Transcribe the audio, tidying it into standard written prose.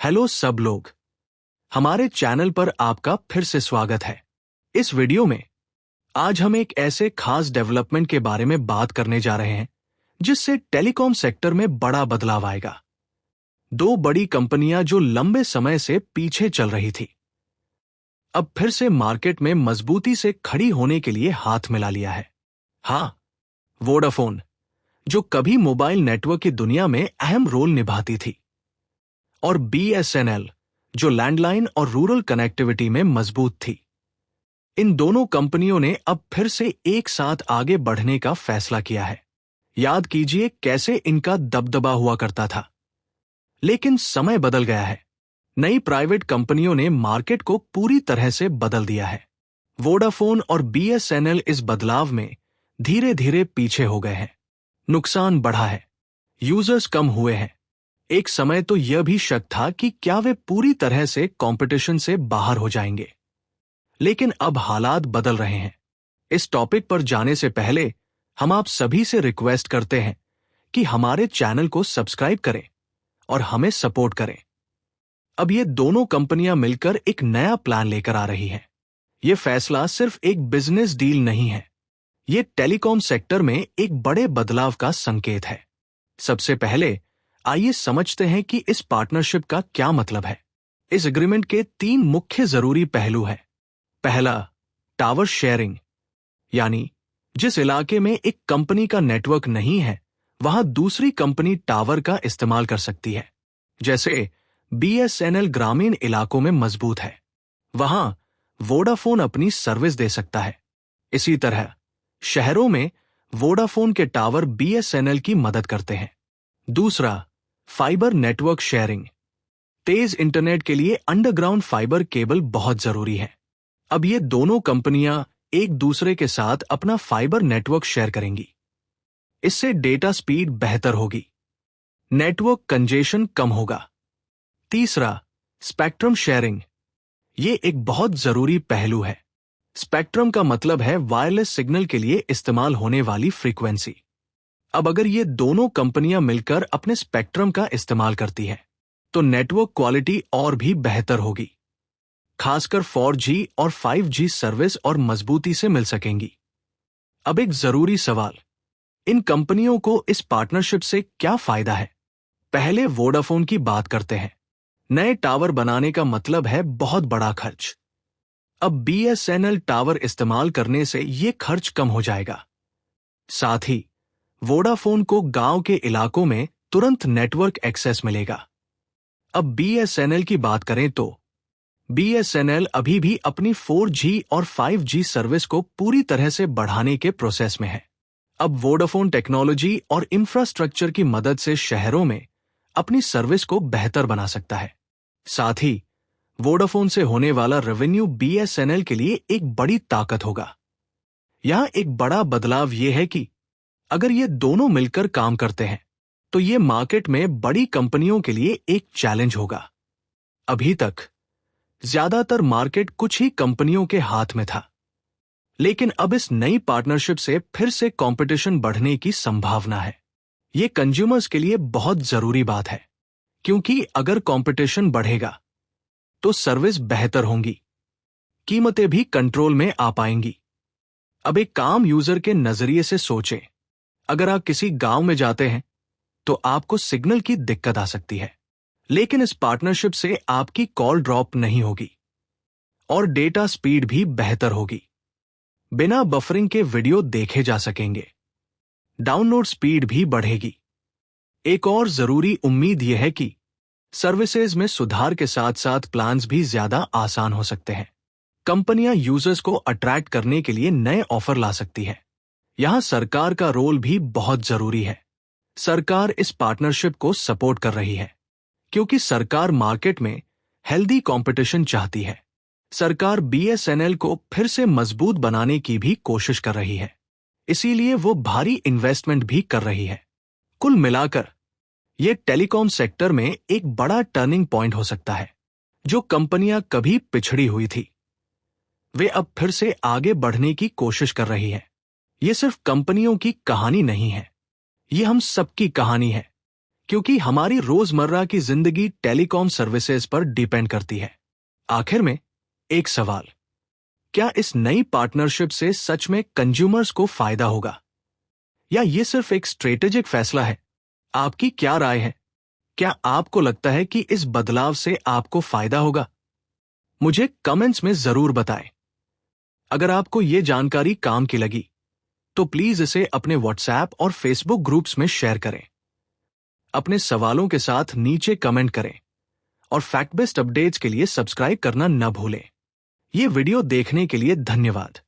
Hello सब लोग, हमारे चैनल पर आपका फिर से स्वागत है। इस वीडियो में आज हम एक ऐसे खास डेवलपमेंट के बारे में बात करने जा रहे हैं जिससे टेलीकॉम सेक्टर में बड़ा बदलाव आएगा। दो बड़ी कंपनियां जो लंबे समय से पीछे चल रही थी, अब फिर से मार्केट में मजबूती से खड़ी होने के लिए हाथ मिला लिया है। हाँ, वोडाफोन, जो कभी मोबाइल नेटवर्क की दुनिया में अहम रोल निभाती थी, और BSNL, जो लैंडलाइन और रूरल कनेक्टिविटी में मजबूत थी। इन दोनों कंपनियों ने अब फिर से एक साथ आगे बढ़ने का फैसला किया है। याद कीजिए कैसे इनका दबदबा हुआ करता था। लेकिन समय बदल गया है। नई प्राइवेट कंपनियों ने मार्केट को पूरी तरह से बदल दिया है। वोडाफोन और BSNL इस बदलाव में धीरे धीरे पीछे हो गए हैं। नुकसान बढ़ा है, यूजर्स कम हुए हैं। एक समय तो यह भी शक था कि क्या वे पूरी तरह से कंपटीशन से बाहर हो जाएंगे, लेकिन अब हालात बदल रहे हैं। इस टॉपिक पर जाने से पहले हम आप सभी से रिक्वेस्ट करते हैं कि हमारे चैनल को सब्सक्राइब करें और हमें सपोर्ट करें। अब ये दोनों कंपनियां मिलकर एक नया प्लान लेकर आ रही हैं। ये फैसला सिर्फ एक बिजनेस डील नहीं है, ये टेलीकॉम सेक्टर में एक बड़े बदलाव का संकेत है। सबसे पहले आइए समझते हैं कि इस पार्टनरशिप का क्या मतलब है। इस एग्रीमेंट के 3 मुख्य जरूरी पहलू हैं। पहला, टावर शेयरिंग, यानी जिस इलाके में एक कंपनी का नेटवर्क नहीं है, वहां दूसरी कंपनी टावर का इस्तेमाल कर सकती है। जैसे BSNL ग्रामीण इलाकों में मजबूत है, वहां वोडाफोन अपनी सर्विस दे सकता है। इसी तरह शहरों में वोडाफोन के टावर BSNL की मदद करते हैं। दूसरा, फाइबर नेटवर्क शेयरिंग। तेज इंटरनेट के लिए अंडरग्राउंड फाइबर केबल बहुत जरूरी है। अब ये दोनों कंपनियां एक दूसरे के साथ अपना फाइबर नेटवर्क शेयर करेंगी। इससे डेटा स्पीड बेहतर होगी, नेटवर्क कंजेशन कम होगा। तीसरा, स्पेक्ट्रम शेयरिंग। ये एक बहुत जरूरी पहलू है। स्पेक्ट्रम का मतलब है वायरलेस सिग्नल के लिए इस्तेमाल होने वाली फ्रीक्वेंसी। अब अगर ये दोनों कंपनियां मिलकर अपने स्पेक्ट्रम का इस्तेमाल करती हैं, तो नेटवर्क क्वालिटी और भी बेहतर होगी। खासकर 4G और 5G सर्विस और मजबूती से मिल सकेंगी। अब एक जरूरी सवाल, इन कंपनियों को इस पार्टनरशिप से क्या फायदा है? पहले वोडाफोन की बात करते हैं। नए टावर बनाने का मतलब है बहुत बड़ा खर्च। अब BSNL टावर इस्तेमाल करने से ये खर्च कम हो जाएगा। साथ ही वोडाफोन को गांव के इलाकों में तुरंत नेटवर्क एक्सेस मिलेगा। अब BSNL की बात करें तो BSNL अभी भी अपनी 4G और 5G सर्विस को पूरी तरह से बढ़ाने के प्रोसेस में है। अब वोडाफोन टेक्नोलॉजी और इंफ्रास्ट्रक्चर की मदद से शहरों में अपनी सर्विस को बेहतर बना सकता है। साथ ही वोडाफोन से होने वाला रेवेन्यू BSNL के लिए एक बड़ी ताकत होगा। यहां एक बड़ा बदलाव यह है कि अगर ये दोनों मिलकर काम करते हैं, तो ये मार्केट में बड़ी कंपनियों के लिए एक चैलेंज होगा। अभी तक ज्यादातर मार्केट कुछ ही कंपनियों के हाथ में था, लेकिन अब इस नई पार्टनरशिप से फिर से कंपटीशन बढ़ने की संभावना है। ये कंज्यूमर्स के लिए बहुत जरूरी बात है, क्योंकि अगर कंपटीशन बढ़ेगा तो सर्विस बेहतर होंगी, कीमतें भी कंट्रोल में आ पाएंगी। अब एक आम यूजर के नजरिए से सोचें, अगर आप किसी गांव में जाते हैं तो आपको सिग्नल की दिक्कत आ सकती है, लेकिन इस पार्टनरशिप से आपकी कॉल ड्रॉप नहीं होगी और डेटा स्पीड भी बेहतर होगी। बिना बफरिंग के वीडियो देखे जा सकेंगे, डाउनलोड स्पीड भी बढ़ेगी। एक और जरूरी उम्मीद यह है कि सर्विसेज में सुधार के साथ साथ प्लान्स भी ज्यादा आसान हो सकते हैं। कंपनियां यूजर्स को अट्रैक्ट करने के लिए नए ऑफर ला सकती हैं। यहां सरकार का रोल भी बहुत जरूरी है। सरकार इस पार्टनरशिप को सपोर्ट कर रही है, क्योंकि सरकार मार्केट में हेल्दी कंपटीशन चाहती है। सरकार BSNL को फिर से मजबूत बनाने की भी कोशिश कर रही है, इसीलिए वो भारी इन्वेस्टमेंट भी कर रही है। कुल मिलाकर ये टेलीकॉम सेक्टर में एक बड़ा टर्निंग पॉइंट हो सकता है। जो कंपनियां कभी पिछड़ी हुई थी, वे अब फिर से आगे बढ़ने की कोशिश कर रही हैं। ये सिर्फ कंपनियों की कहानी नहीं है, ये हम सबकी कहानी है, क्योंकि हमारी रोजमर्रा की जिंदगी टेलीकॉम सर्विसेज पर डिपेंड करती है। आखिर में एक सवाल, क्या इस नई पार्टनरशिप से सच में कंज्यूमर्स को फायदा होगा या ये सिर्फ एक स्ट्रेटेजिक फैसला है? आपकी क्या राय है? क्या आपको लगता है कि इस बदलाव से आपको फायदा होगा? मुझे कमेंट्स में जरूर बताएं। अगर आपको ये जानकारी काम की लगी तो प्लीज इसे अपने व्हाट्सएप और फेसबुक ग्रुप्स में शेयर करें। अपने सवालों के साथ नीचे कमेंट करें और फैक्ट बेस्ड अपडेट्स के लिए सब्सक्राइब करना न भूलें। ये वीडियो देखने के लिए धन्यवाद।